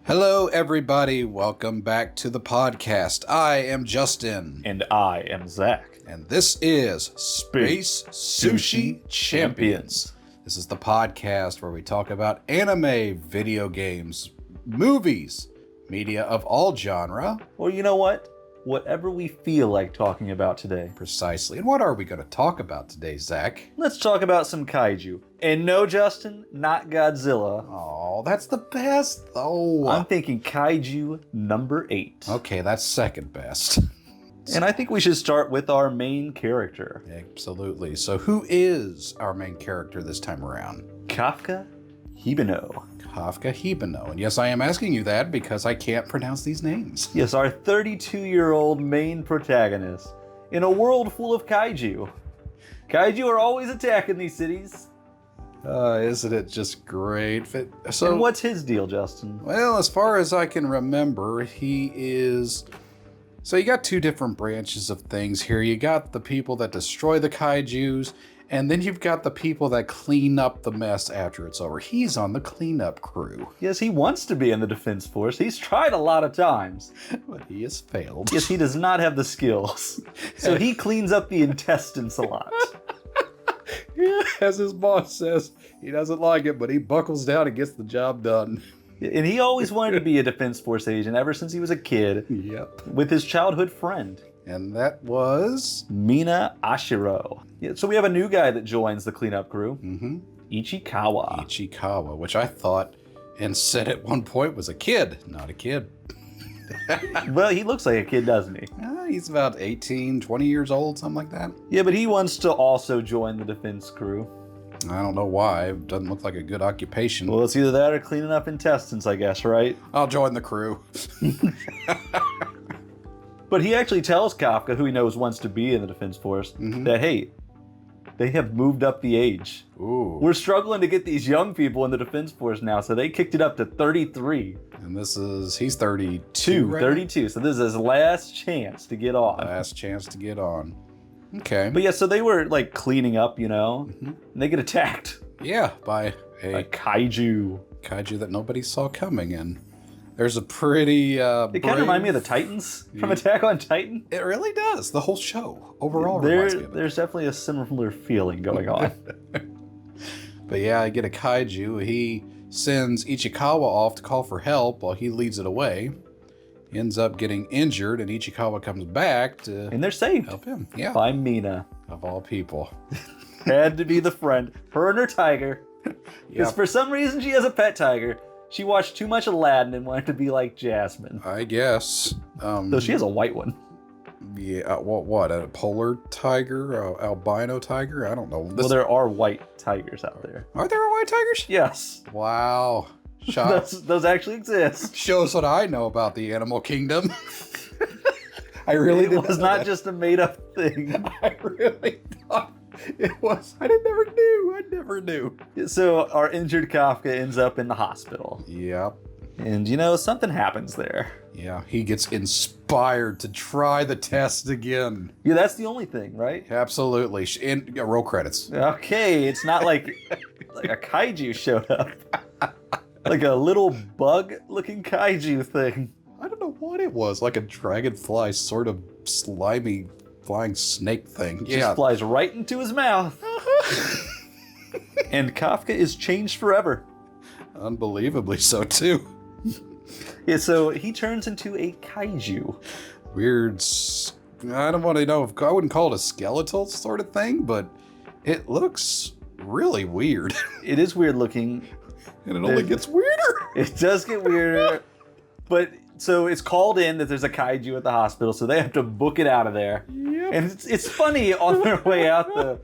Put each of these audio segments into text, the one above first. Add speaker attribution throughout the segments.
Speaker 1: Hello, everybody. Welcome back to the podcast. I am Justin.
Speaker 2: And I am Zach.
Speaker 1: And this is Space Sushi Champions. This is the podcast where we talk about anime, video games, movies, media of all genre.
Speaker 2: Well, you know what? Whatever we feel like talking about today.
Speaker 1: Precisely. And what are we going to talk about today, Zach?
Speaker 2: Let's talk about some kaiju. And no, Justin, not Godzilla.
Speaker 1: Oh, that's the best, though.
Speaker 2: I'm thinking kaiju number 8.
Speaker 1: Okay, that's second best.
Speaker 2: And I think we should start with our main character.
Speaker 1: Absolutely. So who is our main character this time around?
Speaker 2: Kafka Hibino.
Speaker 1: Kafka Hibino. And yes, I am asking you that because I can't pronounce these names.
Speaker 2: Yes, our 32-year-old main protagonist in a world full of kaiju. Kaiju are always attacking these cities.
Speaker 1: Isn't it just great? So,
Speaker 2: and what's his deal, Justin?
Speaker 1: Well, as far as I can remember, he is... So you got two different branches of things here. You got the people that destroy the kaijus, and then you've got the people that clean up the mess after it's over. He's on the cleanup crew.
Speaker 2: Yes, he wants to be in the Defense Force. He's tried a lot of times.
Speaker 1: But he has failed.
Speaker 2: Yes, he does not have the skills. So he cleans up the intestines a lot.
Speaker 1: Yeah, as his boss says, he doesn't like it, but he buckles down and gets the job done.
Speaker 2: And he always wanted to be a Defense Force agent ever since he was a kid.
Speaker 1: Yep.
Speaker 2: With his childhood friend.
Speaker 1: And that was...
Speaker 2: Mina Ashiro. Yeah, so we have a new guy that joins the cleanup crew.
Speaker 1: Mm-hmm.
Speaker 2: Ichikawa.
Speaker 1: Ichikawa, which I thought and said at one point was a kid. Not a kid.
Speaker 2: Well, he looks like a kid, doesn't he?
Speaker 1: He's about 18, 20 years old, something like that.
Speaker 2: Yeah, but he wants to also join the defense crew.
Speaker 1: I don't know why. It doesn't look like a good occupation.
Speaker 2: Well, it's either that or cleaning up intestines, I guess, right?
Speaker 1: I'll join the crew.
Speaker 2: But he actually tells Kafka, who he knows wants to be in the Defense Force, that, hey, they have moved up the age.
Speaker 1: Ooh.
Speaker 2: We're struggling to get these young people in the Defense Force now, so they kicked it up to 33.
Speaker 1: And he's 32, right?
Speaker 2: 32, so this is his last chance to get on.
Speaker 1: Last chance to get on. Okay.
Speaker 2: But yeah, so they were like cleaning up, you know, and they get attacked.
Speaker 1: Yeah, by a
Speaker 2: kaiju.
Speaker 1: Kaiju that nobody saw coming in. There's a pretty
Speaker 2: It kind of reminds me of the Titans from Attack on Titan.
Speaker 1: It really does. The whole show overall reminds me of it.
Speaker 2: There's definitely a similar feeling going on.
Speaker 1: But yeah, I get a kaiju. He sends Ichikawa off to call for help while he leads it away. Ends up getting injured, and Ichikawa comes back to
Speaker 2: and they're saved.
Speaker 1: Help him. Yeah.
Speaker 2: By Mina.
Speaker 1: Of all people.
Speaker 2: Had to be the friend. Her and her tiger. Because for some reason she has a pet tiger. She watched too much Aladdin and wanted to be like Jasmine.
Speaker 1: I guess.
Speaker 2: So she has a white one.
Speaker 1: Yeah, what? A polar tiger? Albino tiger? I don't know.
Speaker 2: Well, there are white tigers out there.
Speaker 1: Are there white tigers?
Speaker 2: Yes.
Speaker 1: Wow.
Speaker 2: Those actually exist.
Speaker 1: Shows what I know about the animal kingdom. I really
Speaker 2: It was not just a made-up thing.
Speaker 1: I really thought it was. I never knew.
Speaker 2: So our injured Kafka ends up in the hospital.
Speaker 1: Yep.
Speaker 2: And you know, something happens there.
Speaker 1: Yeah, he gets inspired to try the test again.
Speaker 2: Yeah, that's the only thing, right?
Speaker 1: Absolutely. Roll credits.
Speaker 2: Okay, it's not like a kaiju showed up. Like a little bug-looking kaiju thing.
Speaker 1: I don't know what it was. Like a dragonfly sort of slimy flying snake thing.
Speaker 2: Just flies right into his mouth. And Kafka is changed forever.
Speaker 1: Unbelievably so, too.
Speaker 2: Yeah, so he turns into a kaiju.
Speaker 1: Weird. I don't want to know if I wouldn't call it a skeletal sort of thing, but it looks really weird.
Speaker 2: It is weird looking.
Speaker 1: And it only gets weirder.
Speaker 2: It does get weirder. But so it's called in that there's a kaiju at the hospital, so they have to book it out of there.
Speaker 1: Yep.
Speaker 2: And it's funny on their way out,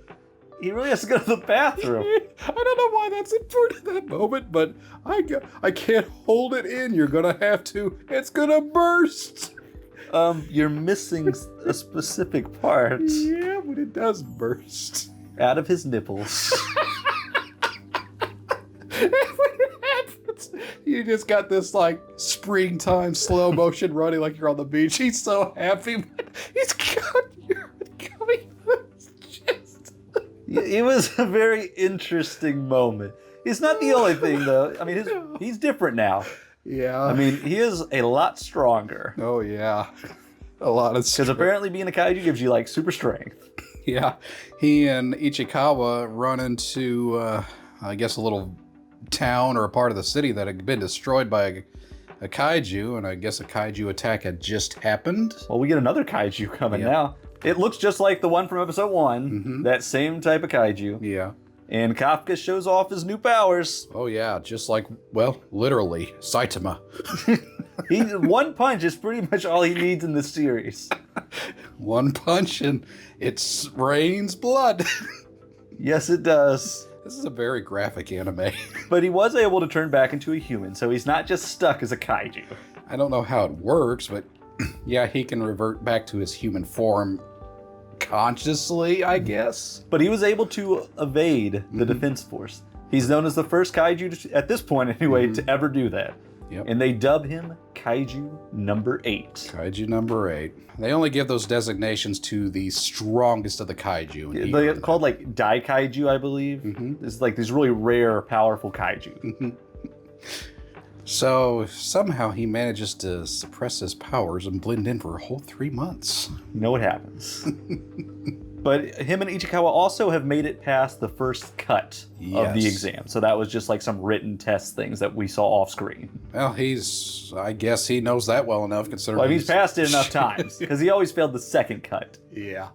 Speaker 2: he really has to go to the bathroom.
Speaker 1: I don't know why that's important at that moment, but I can't hold it in. You're gonna have to. It's gonna burst.
Speaker 2: You're missing a specific part.
Speaker 1: Yeah, but it does burst.
Speaker 2: Out of his nipples.
Speaker 1: When it happens, you just got this like springtime slow motion running like you're on the beach. He's so happy. He's got your coming out of his chest.
Speaker 2: It was a very interesting moment. It's not the only thing, though. I mean, he's different now.
Speaker 1: Yeah.
Speaker 2: I mean, he is a lot stronger.
Speaker 1: Oh, yeah. A lot of
Speaker 2: Because apparently being a kaiju gives you, like, super strength.
Speaker 1: Yeah. He and Ichikawa run into, I guess, a little town or a part of the city that had been destroyed by a kaiju, and I guess a kaiju attack had just happened.
Speaker 2: Well, we get another kaiju coming now. It looks just like the one from episode 1, that same type of kaiju.
Speaker 1: Yeah.
Speaker 2: And Kafka shows off his new powers.
Speaker 1: Oh, yeah. Just like, well, literally, Saitama.
Speaker 2: One punch is pretty much all he needs in this series.
Speaker 1: One punch and it rains blood.
Speaker 2: Yes, it does.
Speaker 1: This is a very graphic anime.
Speaker 2: But he was able to turn back into a human, so he's not just stuck as a kaiju.
Speaker 1: I don't know how it works, but yeah, he can revert back to his human form consciously, I guess.
Speaker 2: But he was able to evade the Defense Force. He's known as the first kaiju, at this point anyway, to ever do that.
Speaker 1: Yep.
Speaker 2: And they dub him Kaiju number 8.
Speaker 1: Kaiju number 8. They only give those designations to the strongest of the kaiju.
Speaker 2: They're called like Dai Kaiju, I believe. It's like these really rare, powerful kaiju.
Speaker 1: So somehow he manages to suppress his powers and blend in for a whole 3 months.
Speaker 2: You know what happens. But him and Ichikawa also have made it past the first cut of the exam. So that was just like some written test things that we saw off screen.
Speaker 1: Well, I guess he knows that well enough considering
Speaker 2: Well, he's passed it enough times because he always failed the second cut.
Speaker 1: Yeah.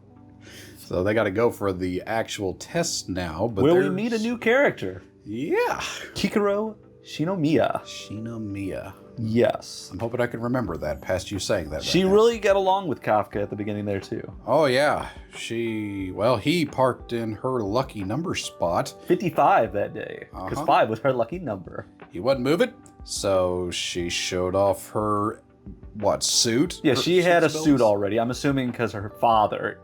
Speaker 1: So they got to go for the actual test now. But
Speaker 2: Where we meet a new character.
Speaker 1: Yeah.
Speaker 2: Kikuro Shinomiya.
Speaker 1: Shinomiya.
Speaker 2: Yes.
Speaker 1: I'm hoping I can remember that past you saying that.
Speaker 2: She really got along with Kafka at the beginning there, too.
Speaker 1: Oh, yeah. He parked in her lucky number spot.
Speaker 2: 55 that day, because 5 was her lucky number.
Speaker 1: He wasn't moving, so she showed off her, suit?
Speaker 2: Yeah, she had a suit already. I'm assuming because her father...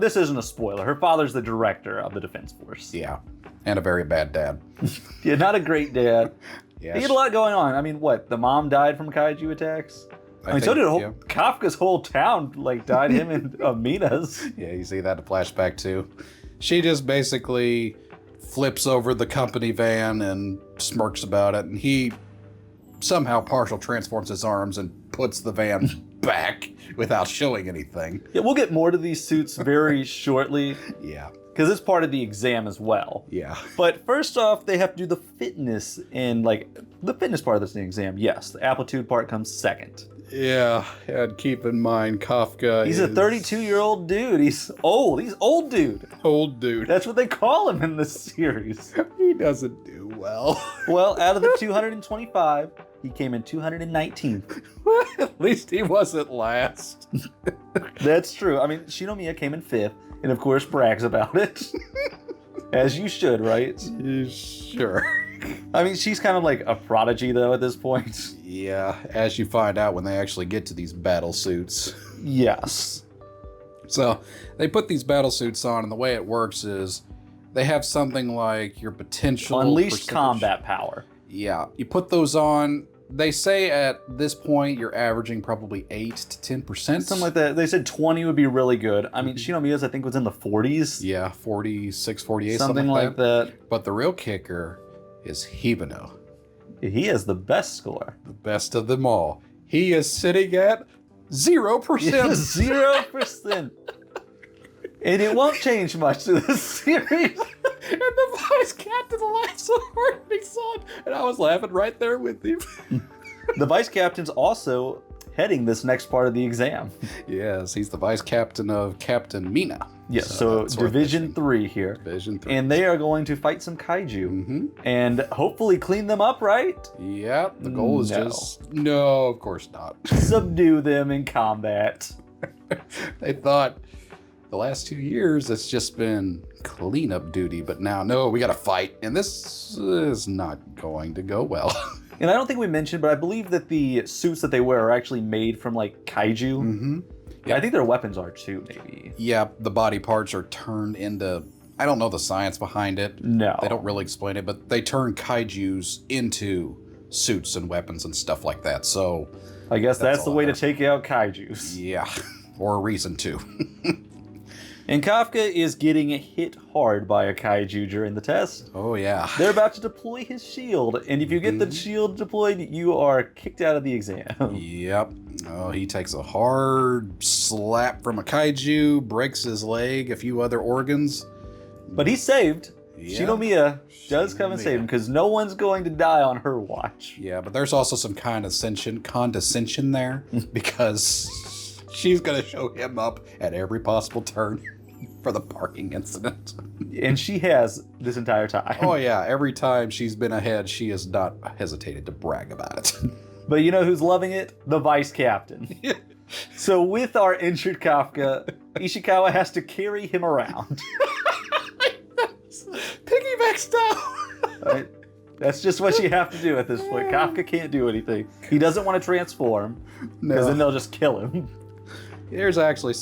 Speaker 2: this isn't a spoiler. Her father's the director of the Defense Force.
Speaker 1: Yeah, and a very bad dad.
Speaker 2: Yeah, not a great dad.
Speaker 1: Yeah,
Speaker 2: he had a lot going on. I mean, what? The mom died from kaiju attacks? I mean, so did Kafka's whole town, died him and Mina's.
Speaker 1: Yeah, you see that in the flashback, too. She just basically flips over the company van and smirks about it, and he somehow partial transforms his arms and puts the van back without showing anything.
Speaker 2: Yeah, we'll get more to these suits very shortly.
Speaker 1: Yeah.
Speaker 2: Because it's part of the exam as well.
Speaker 1: Yeah.
Speaker 2: But first off, they have to do the fitness and the fitness part of this exam. Yes, the aptitude part comes second.
Speaker 1: Yeah, and keep in mind Kafka
Speaker 2: He's a 32-year-old dude. He's old. He's old dude.
Speaker 1: Old dude.
Speaker 2: That's what they call him in this series.
Speaker 1: He doesn't do well.
Speaker 2: Well, out of the 225, he came in 219th.
Speaker 1: At least he wasn't last.
Speaker 2: That's true. I mean, Shinomiya came in 5th, and of course brags about it. As you should, right?
Speaker 1: Sure.
Speaker 2: I mean, she's kind of like a prodigy, though, at this point.
Speaker 1: Yeah, as you find out when they actually get to these battle suits.
Speaker 2: Yes.
Speaker 1: So, they put these battle suits on, and the way it works is they have something like your potential...
Speaker 2: Unleashed combat power.
Speaker 1: Yeah, you put those on. They say at this point you're averaging probably 8 to 10%.
Speaker 2: Something like that. They said 20 would be really good. I mean, Shinomiya's, I think, was in the 40s.
Speaker 1: Yeah, 46, 48,
Speaker 2: something like that.
Speaker 1: But the real kicker is Hibino.
Speaker 2: He has the best score.
Speaker 1: The best of them all. He is sitting at 0%.
Speaker 2: 0%. And it won't change much to this series.
Speaker 1: And the vice captain laughs so hard when he saw it, and I was laughing right there with him.
Speaker 2: The vice captain's also heading this next part of the exam.
Speaker 1: Yes, he's the vice captain of Captain Mina.
Speaker 2: Yes, so Division 3 here.
Speaker 1: Division 3.
Speaker 2: And they are going to fight some kaiju and hopefully clean them up, right?
Speaker 1: Yeah, the goal is No, of course not.
Speaker 2: Subdue them in combat.
Speaker 1: They thought the last 2 years it's just been cleanup duty, but now, no, we gotta fight, and this is not going to go well.
Speaker 2: And I don't think we mentioned, but I believe that the suits that they wear are actually made from kaiju. Yeah, I think their weapons are too, maybe.
Speaker 1: Yeah, the body parts are turned into... I don't know the science behind it.
Speaker 2: No.
Speaker 1: They don't really explain it, but they turn kaijus into suits and weapons and stuff like that, so...
Speaker 2: I guess that's the way to take out kaijus.
Speaker 1: Yeah, or a reason to.
Speaker 2: And Kafka is getting hit hard by a kaiju during the test.
Speaker 1: Oh, yeah.
Speaker 2: They're about to deploy his shield, and if you get the shield deployed, you are kicked out of the exam.
Speaker 1: Yep. Oh, he takes a hard slap from a kaiju, breaks his leg, a few other organs.
Speaker 2: But he's saved.
Speaker 1: Yeah.
Speaker 2: Shinomiya does come and save him, because no one's going to die on her watch.
Speaker 1: Yeah, but there's also some condescension there, because she's going to show him up at every possible turn for the parking incident.
Speaker 2: And she has this entire time.
Speaker 1: Oh, yeah. Every time she's been ahead, she has not hesitated to brag about it.
Speaker 2: But you know who's loving it? The vice captain. So with our injured Kafka, Ishikawa has to carry him around.
Speaker 1: Piggyback style.
Speaker 2: Right? That's just what you have to do at this point. Kafka can't do anything. He doesn't want to transform, because then they'll just kill him.
Speaker 1: There's actually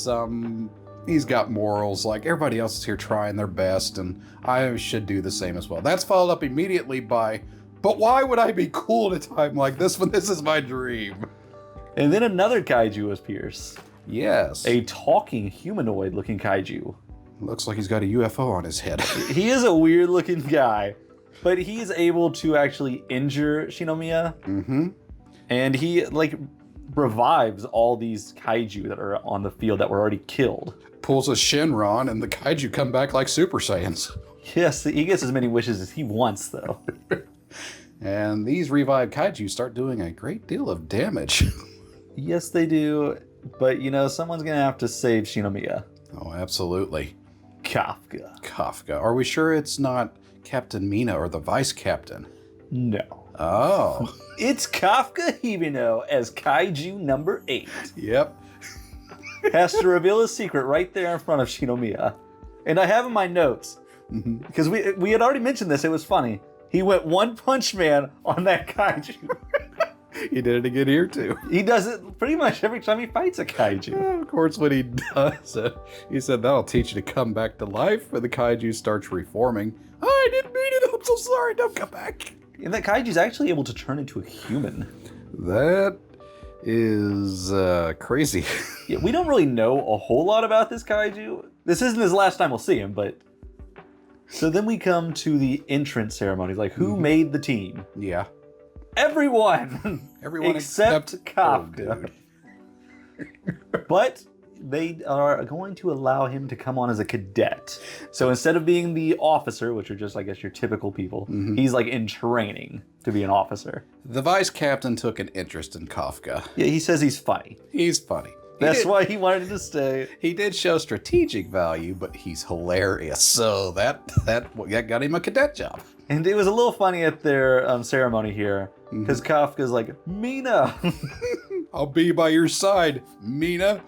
Speaker 1: he's got morals, like everybody else is here trying their best, and I should do the same as well. That's followed up immediately by, but why would I be cool at a time like this when this is my dream?
Speaker 2: And then another kaiju appears.
Speaker 1: Yes.
Speaker 2: A talking humanoid-looking kaiju.
Speaker 1: Looks like he's got a UFO on his head.
Speaker 2: He is a weird-looking guy, but he's able to actually injure Shinomiya.
Speaker 1: Mm-hmm.
Speaker 2: And he, revives all these kaiju that are on the field that were already killed.
Speaker 1: Pulls a Shenron, and the kaiju come back like Super Saiyans.
Speaker 2: Yes, he gets as many wishes as he wants, though.
Speaker 1: And these revived kaiju start doing a great deal of damage.
Speaker 2: Yes, they do. But, someone's going to have to save Shinomiya.
Speaker 1: Oh, absolutely.
Speaker 2: Kafka.
Speaker 1: Are we sure it's not Captain Mina or the Vice Captain?
Speaker 2: No.
Speaker 1: Oh.
Speaker 2: It's Kafka Hibino as Kaiju number 8.
Speaker 1: Yep.
Speaker 2: Has to reveal his secret right there in front of Shinomiya. And I have in my notes, because we had already mentioned this, it was funny. He went One Punch Man on that Kaiju.
Speaker 1: He did it again here, too.
Speaker 2: He does it pretty much every time he fights a kaiju.
Speaker 1: Yeah, of course, when he does it, he said, that'll teach you to come back to life, when the kaiju starts reforming. Oh, I didn't mean it, I'm so sorry, don't come back.
Speaker 2: And that kaiju's actually able to turn into a human.
Speaker 1: That is crazy.
Speaker 2: Yeah, we don't really know a whole lot about this kaiju. This isn't his last time we'll see him, but... So then we come to the entrance ceremonies, who made the team?
Speaker 1: Yeah.
Speaker 2: Everyone except Kafka. But they are going to allow him to come on as a cadet. So instead of being the officer, which are just, I guess, your typical people, he's in training to be an officer.
Speaker 1: The vice captain took an interest in Kafka.
Speaker 2: Yeah, he says he's funny.
Speaker 1: He's funny.
Speaker 2: That's why he wanted to stay.
Speaker 1: He did show strategic value, but he's hilarious. So that got him a cadet job.
Speaker 2: And it was a little funny at their ceremony here, because Kafka's like, Mina!
Speaker 1: I'll be by your side, Mina.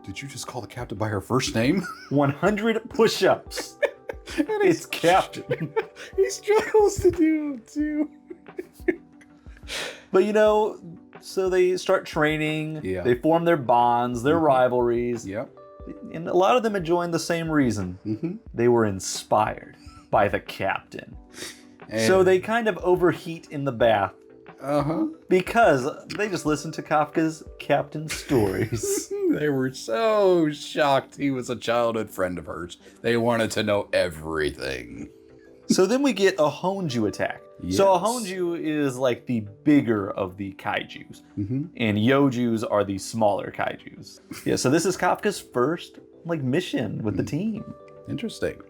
Speaker 1: Did you just call the captain by her first name?
Speaker 2: 100 push-ups. It's Captain.
Speaker 1: He struggles to do them, too.
Speaker 2: But so they start training, they form their bonds, their rivalries.
Speaker 1: Yep.
Speaker 2: And a lot of them had joined the same reason. They were inspired by the captain. And so they kind of overheat in the bath. Because they just listened to Kafka's captain stories.
Speaker 1: They were so shocked he was a childhood friend of hers. They wanted to know everything.
Speaker 2: So then we get a Honju attack. Yes. So a Honju is the bigger of the kaijus. And Yojus are the smaller kaijus. Yeah, so this is Kafka's first mission with the team.
Speaker 1: Interesting.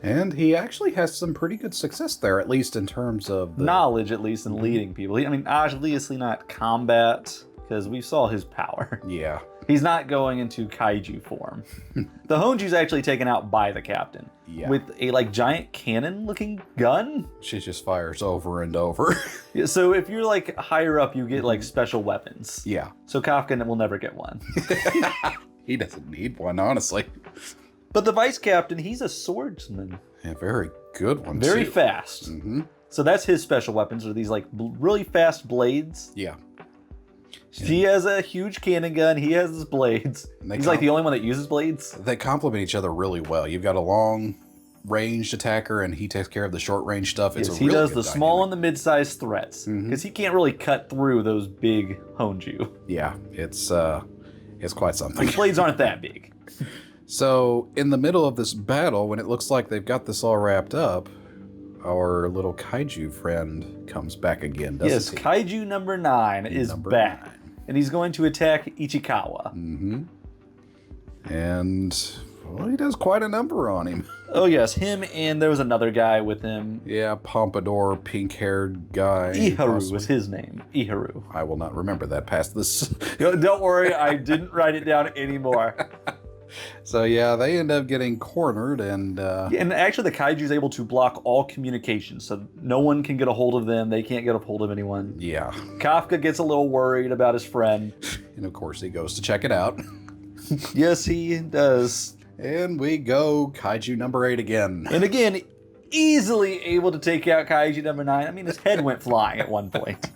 Speaker 1: And he actually has some pretty good success there, at least in terms of the...
Speaker 2: knowledge, at least, in leading people. I mean, obviously not combat, because we saw his power.
Speaker 1: Yeah.
Speaker 2: He's not going into kaiju form. The Honju's actually taken out by the captain. Yeah. With a, giant cannon-looking gun.
Speaker 1: She just fires over and over.
Speaker 2: Yeah, so if you're, higher up, you get, special weapons.
Speaker 1: Yeah.
Speaker 2: So Kafka will never get one.
Speaker 1: He doesn't need one, honestly.
Speaker 2: But the vice captain, he's a swordsman.
Speaker 1: Yeah, very good one,
Speaker 2: Very fast. So that's his special weapons, are these, really fast blades.
Speaker 1: Yeah.
Speaker 2: She has a huge cannon gun. He has his blades. He's the only one that uses blades.
Speaker 1: They complement each other really well. You've got a long-ranged attacker, and he takes care of the short-range stuff. It's
Speaker 2: he does the small and the mid-sized threats, because he can't really cut through those big Honju.
Speaker 1: Yeah, it's quite something.
Speaker 2: His blades aren't that big.
Speaker 1: So, in the middle of this battle, when it looks like they've got this all wrapped up, our little kaiju friend comes back again, doesn't he?
Speaker 2: Kaiju number 9 is back. 9. And he's going to attack Ichikawa.
Speaker 1: Mm-hmm. And, well, he does quite a number on him.
Speaker 2: Oh, yes. Him and there was another guy with him.
Speaker 1: Yeah, pompadour, pink-haired guy.
Speaker 2: Iharu was his name. Iharu.
Speaker 1: I will not remember that past this.
Speaker 2: Don't worry, I didn't write it down anymore.
Speaker 1: So yeah, they end up getting cornered, and
Speaker 2: and actually the kaiju is able to block all communication, so no one can get a hold of them. They can't get a hold of anyone.
Speaker 1: Yeah.
Speaker 2: Kafka gets a little worried about his friend.
Speaker 1: And of course he goes to check it out.
Speaker 2: Yes, he does.
Speaker 1: And we go Kaiju number 8 again.
Speaker 2: And again, easily able to take out Kaiju number 9. I mean, his head went flying at one point.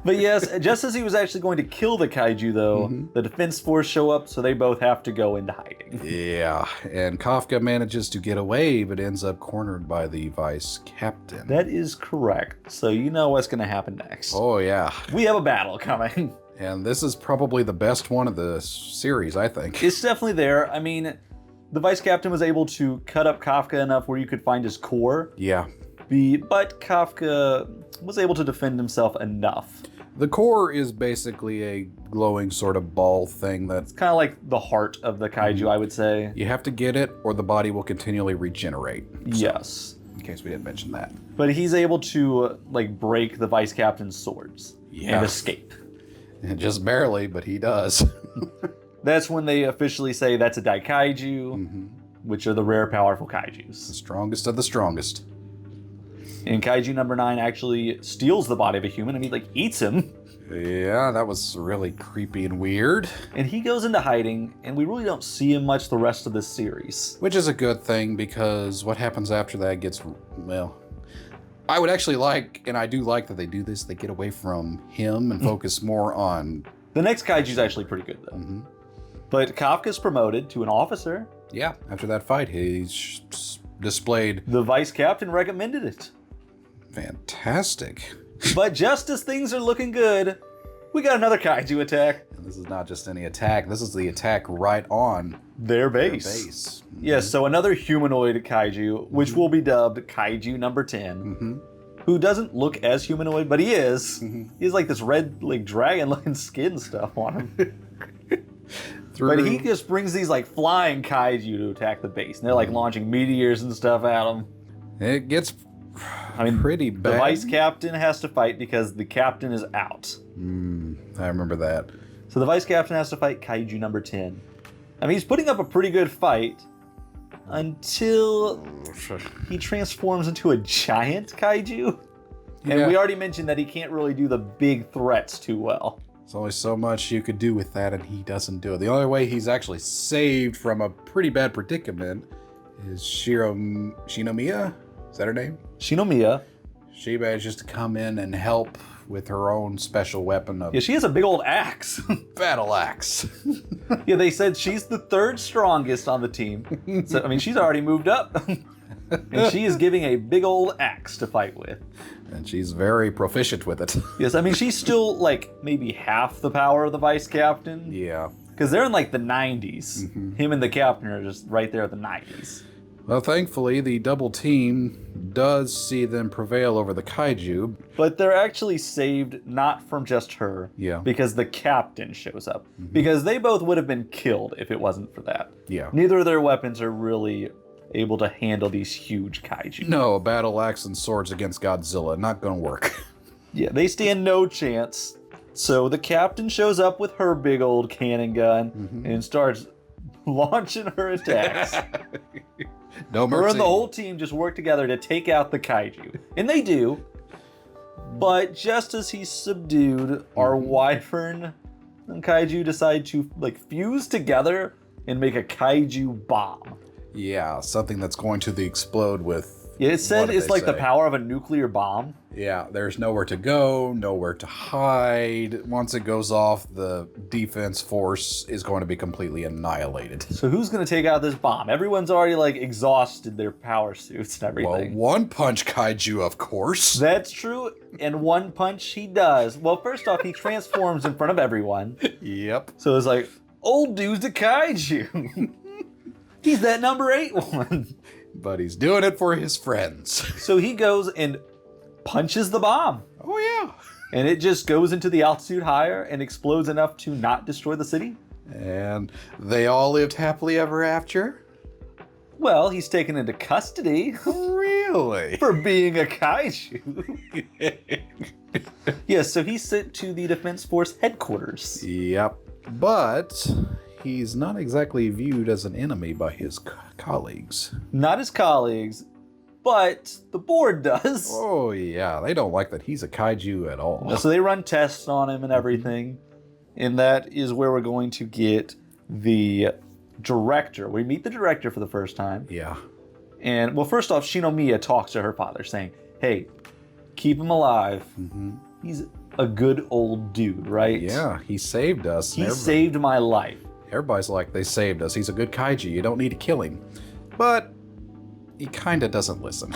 Speaker 2: But yes, just as he was actually going to kill the kaiju, though, the defense force show up, so they both have to go into hiding.
Speaker 1: Yeah, and Kafka manages to get away, but ends up cornered by the vice captain.
Speaker 2: That is correct. So you know what's going to happen next.
Speaker 1: Oh, yeah.
Speaker 2: We have a battle coming.
Speaker 1: And this is probably the best one of the series, I think.
Speaker 2: It's definitely there. I mean, the vice captain was able to cut up Kafka enough where you could find his core.
Speaker 1: Yeah.
Speaker 2: But Kafka was able to defend himself enough.
Speaker 1: The core is basically a glowing sort of ball thing that's
Speaker 2: kind of like the heart of the kaiju, I would say.
Speaker 1: You have to get it or the body will continually regenerate.
Speaker 2: Yes.
Speaker 1: In case we didn't mention that.
Speaker 2: But he's able to break the vice captain's swords and escape.
Speaker 1: And just barely, but he does.
Speaker 2: That's when they officially say that's a Daikaiju, which are the rare, powerful kaijus.
Speaker 1: The strongest of the strongest.
Speaker 2: And Kaiju number 9 actually steals the body of a human. I mean, eats him.
Speaker 1: Yeah, that was really creepy and weird.
Speaker 2: And he goes into hiding, and we really don't see him much the rest of this series.
Speaker 1: Which is a good thing, because what happens after that gets, well... I would actually like, and I do like that they do this, they get away from him and focus more on...
Speaker 2: The next Kaiju's actually pretty good, though. But Kafka's promoted to an officer.
Speaker 1: Yeah, after that fight, he's displayed...
Speaker 2: The vice captain recommended it.
Speaker 1: Fantastic.
Speaker 2: But just as things are looking good, we got another kaiju attack.
Speaker 1: And this is not just any attack, this is the attack right on
Speaker 2: their base. Yes, so another humanoid kaiju, which will be dubbed Kaiju number 10, who doesn't look as humanoid, but he is. He's like this red, dragon-looking skin stuff on him. But he just brings these flying kaiju to attack the base, and they're launching meteors and stuff at him.
Speaker 1: It gets... pretty bad.
Speaker 2: The vice captain has to fight because the captain is out.
Speaker 1: I remember that.
Speaker 2: So the vice captain has to fight Kaiju number 10. I mean, he's putting up a pretty good fight until he transforms into a giant kaiju. And we already mentioned that he can't really do the big threats too well.
Speaker 1: There's only so much you could do with that, and he doesn't do it. The only way he's actually saved from a pretty bad predicament is Shinomiya? Is that her name?
Speaker 2: Shinomiya.
Speaker 1: She manages to come in and help with her own special weapon of...
Speaker 2: Yeah, she has a big old axe.
Speaker 1: Battle axe.
Speaker 2: Yeah, they said she's the 3rd strongest on the team. So, I mean, she's already moved up. And she is giving a big old axe to fight with.
Speaker 1: And she's very proficient with it.
Speaker 2: Yes, I mean, she's still, maybe half the power of the vice captain.
Speaker 1: Yeah.
Speaker 2: Because they're in, the 90s. Him and the captain are just right there at the 90s.
Speaker 1: Well, thankfully, the double team does see them prevail over the kaiju.
Speaker 2: But they're actually saved not from just her.
Speaker 1: Yeah.
Speaker 2: Because the captain shows up. Because they both would have been killed if it wasn't for that.
Speaker 1: Yeah.
Speaker 2: Neither of their weapons are really able to handle these huge kaiju.
Speaker 1: No, a battle axe and swords against Godzilla. Not gonna work.
Speaker 2: Yeah, they stand no chance. So the captain shows up with her big old cannon gun and starts launching her attacks.
Speaker 1: No mercy.
Speaker 2: Her and the whole team just work together to take out the kaiju. And they do. But just as he's subdued, our wyvern and kaiju decide to fuse together and make a kaiju bomb.
Speaker 1: Yeah, something that's going to explode with...
Speaker 2: Yeah, it said it's the power of a nuclear bomb.
Speaker 1: Yeah, there's nowhere to go, nowhere to hide. Once it goes off, the defense force is going to be completely annihilated.
Speaker 2: So who's going to take out this bomb? Everyone's already exhausted their power suits and everything.
Speaker 1: Well, One Punch Kaiju, of course.
Speaker 2: That's true, and One Punch he does. Well, first off, he transforms in front of everyone.
Speaker 1: Yep.
Speaker 2: So it's Old dude's a kaiju. He's that number 8 one.
Speaker 1: But he's doing it for his friends.
Speaker 2: So he goes and punches the bomb.
Speaker 1: Oh, yeah.
Speaker 2: And it just goes into the altitude higher and explodes enough to not destroy the city.
Speaker 1: And they all lived happily ever after?
Speaker 2: Well, he's taken into custody.
Speaker 1: Really?
Speaker 2: For being a kaiju. Yes, so he's sent to the Defense Force headquarters.
Speaker 1: Yep. But he's not exactly viewed as an enemy by his colleagues.
Speaker 2: Not his colleagues, but the board does.
Speaker 1: Oh, yeah. They don't like that he's a kaiju at all.
Speaker 2: So they run tests on him and everything. And that is where we're going to get the director. We meet the director for the first time.
Speaker 1: Yeah.
Speaker 2: And, well, first off, Shinomiya talks to her father saying, hey, keep him alive. Mm-hmm. He's a good old dude, right?
Speaker 1: Yeah, he saved us.
Speaker 2: He saved my life.
Speaker 1: Everybody's like, they saved us. He's a good kaiju. You don't need to kill him. But he kind of doesn't listen.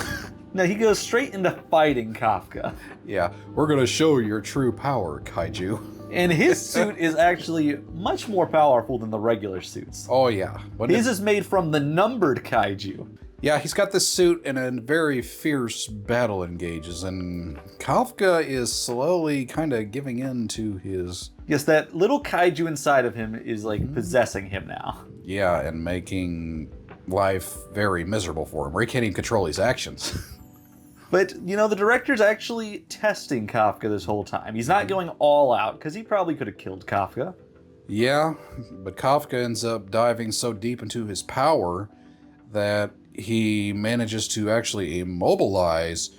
Speaker 2: No, he goes straight into fighting Kafka.
Speaker 1: Yeah, we're going to show your true power, kaiju.
Speaker 2: And his suit is actually much more powerful than the regular suits.
Speaker 1: Oh, yeah.
Speaker 2: His is made from the numbered kaiju.
Speaker 1: Yeah, he's got this suit and a very fierce battle engages, and Kafka is slowly kind of giving in to his...
Speaker 2: Yes, that little kaiju inside of him is like possessing him now.
Speaker 1: Yeah, and making life very miserable for him, where he can't even control his actions.
Speaker 2: But, you know, the director's actually testing Kafka this whole time. He's not going all out, because he probably could have killed Kafka.
Speaker 1: Yeah, but Kafka ends up diving so deep into his power that he manages to actually immobilize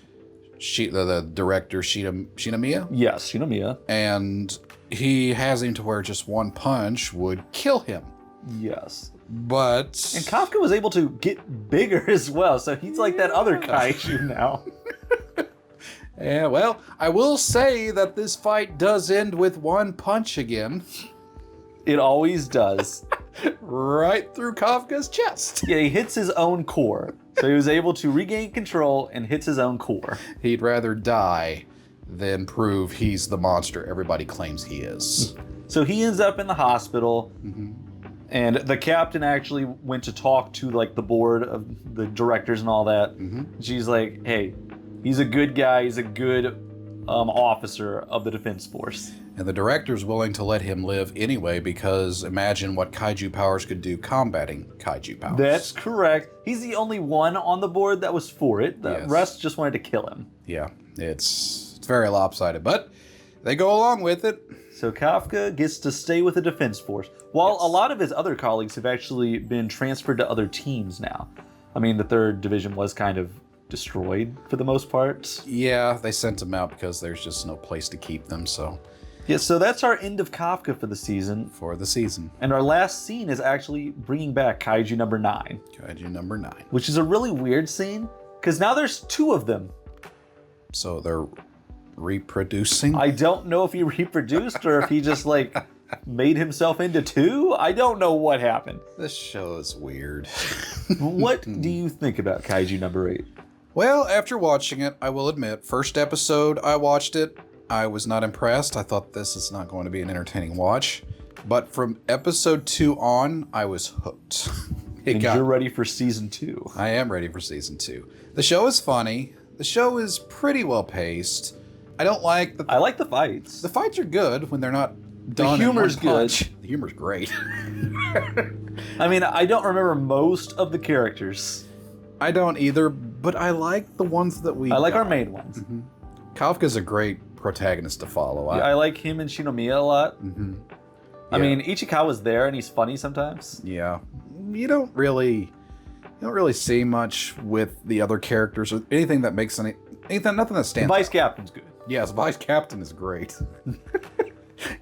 Speaker 1: the director, Shinomiya?
Speaker 2: Yes, Shinomiya.
Speaker 1: And he has him to where just one punch would kill him.
Speaker 2: Yes.
Speaker 1: But...
Speaker 2: And Kafka was able to get bigger as well, so he's like that other kaiju now.
Speaker 1: Yeah, well, I will say that this fight does end with one punch again.
Speaker 2: It always does.
Speaker 1: Right through Kafka's chest.
Speaker 2: Yeah, he hits his own core. So he was able to regain control and hits his own core.
Speaker 1: He'd rather die than prove he's the monster everybody claims he is.
Speaker 2: So he ends up in the hospital. Mm-hmm. And the captain actually went to talk to like the board of the directors and all that. Mm-hmm. She's like, hey, he's a good guy. He's a good officer of the Defense Force.
Speaker 1: And the director's willing to let him live anyway because imagine what kaiju powers could do combating kaiju powers.
Speaker 2: That's correct. He's the only one on the board that was for it. The rest just wanted to kill him.
Speaker 1: Yeah, it's very lopsided, but they go along with it.
Speaker 2: So Kafka gets to stay with the Defense Force, while a lot of his other colleagues have actually been transferred to other teams now. I mean, the 3rd Division was kind of destroyed for the most part.
Speaker 1: Yeah, they sent them out because there's just no place to keep them, so...
Speaker 2: Yeah, so that's our end of Kafka for the season. And our last scene is actually bringing back Kaiju number 9.
Speaker 1: Kaiju number 9.
Speaker 2: Which is a really weird scene, because now there's 2 of them.
Speaker 1: So they're reproducing?
Speaker 2: I don't know if he reproduced or if he just, like, made himself into 2. I don't know what happened.
Speaker 1: This show is weird.
Speaker 2: What do you think about Kaiju number 8?
Speaker 1: Well, after watching it, I will admit, first episode I watched it, I was not impressed. I thought this is not going to be an entertaining watch. But from episode 2 on, I was hooked.
Speaker 2: You're ready for season 2.
Speaker 1: I am ready for season 2. The show is funny. The show is pretty well paced. I like the fights. The fights are good when they're not done.
Speaker 2: The humor's good.
Speaker 1: The humor's great.
Speaker 2: I mean, I don't remember most of the characters.
Speaker 1: I don't either, but I like the ones that we
Speaker 2: I like our main ones.
Speaker 1: Mm-hmm. Kafka's a great protagonist to follow.
Speaker 2: Yeah, I like him and Shinomiya a lot. Mm-hmm. I mean, Ichikawa's there and he's funny sometimes.
Speaker 1: Yeah. You don't really see much with the other characters or anything that makes nothing that stands out.
Speaker 2: Vice Captain's good.
Speaker 1: Yes, Vice Captain is great.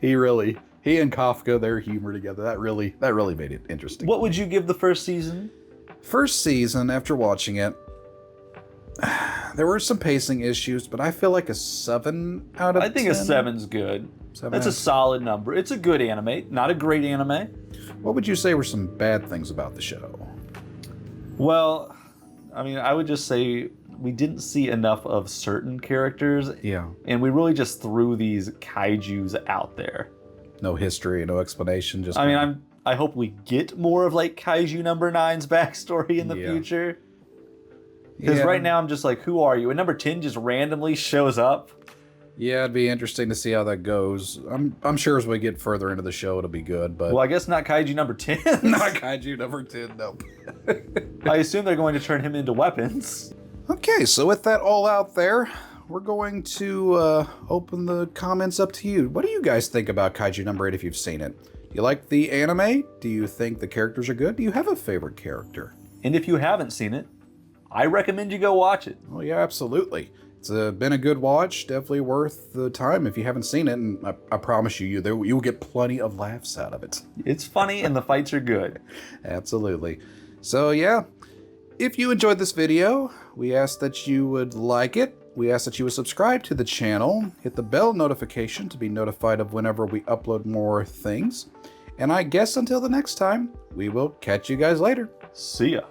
Speaker 1: He and Kafka, their humor together, that really made it interesting.
Speaker 2: What would you give the first season?
Speaker 1: First season, after watching it, there were some pacing issues, but I feel like a 7 out of 10.
Speaker 2: I think a 7's good. That's a solid number. It's a good anime, not a great anime.
Speaker 1: What would you say were some bad things about the show?
Speaker 2: Well, I mean, I would just say we didn't see enough of certain characters.
Speaker 1: Yeah.
Speaker 2: And we really just threw these kaijus out there.
Speaker 1: No history, no explanation.
Speaker 2: I mean, I hope we get more of like Kaiju number 9's backstory in the future. Because right now I'm just like, who are you? And number 10 just randomly shows up.
Speaker 1: Yeah, it'd be interesting to see how that goes. I'm sure as we get further into the show, it'll be good. But
Speaker 2: well, I guess not Kaiju number 10.
Speaker 1: Not Kaiju number 10, no.
Speaker 2: I assume they're going to turn him into weapons.
Speaker 1: Okay, so with that all out there, we're going to open the comments up to you. What do you guys think about Kaiju number 8 if you've seen it? Do you like the anime? Do you think the characters are good? Do you have a favorite character?
Speaker 2: And if you haven't seen it, I recommend you go watch it.
Speaker 1: Oh yeah, absolutely. It's been a good watch, definitely worth the time if you haven't seen it, and I promise you, you'll get plenty of laughs out of it.
Speaker 2: It's funny and the fights are good.
Speaker 1: Absolutely. So yeah, if you enjoyed this video, we ask that you would like it. We ask that you would subscribe to the channel, hit the bell notification to be notified of whenever we upload more things. And I guess until the next time, we will catch you guys later.
Speaker 2: See ya.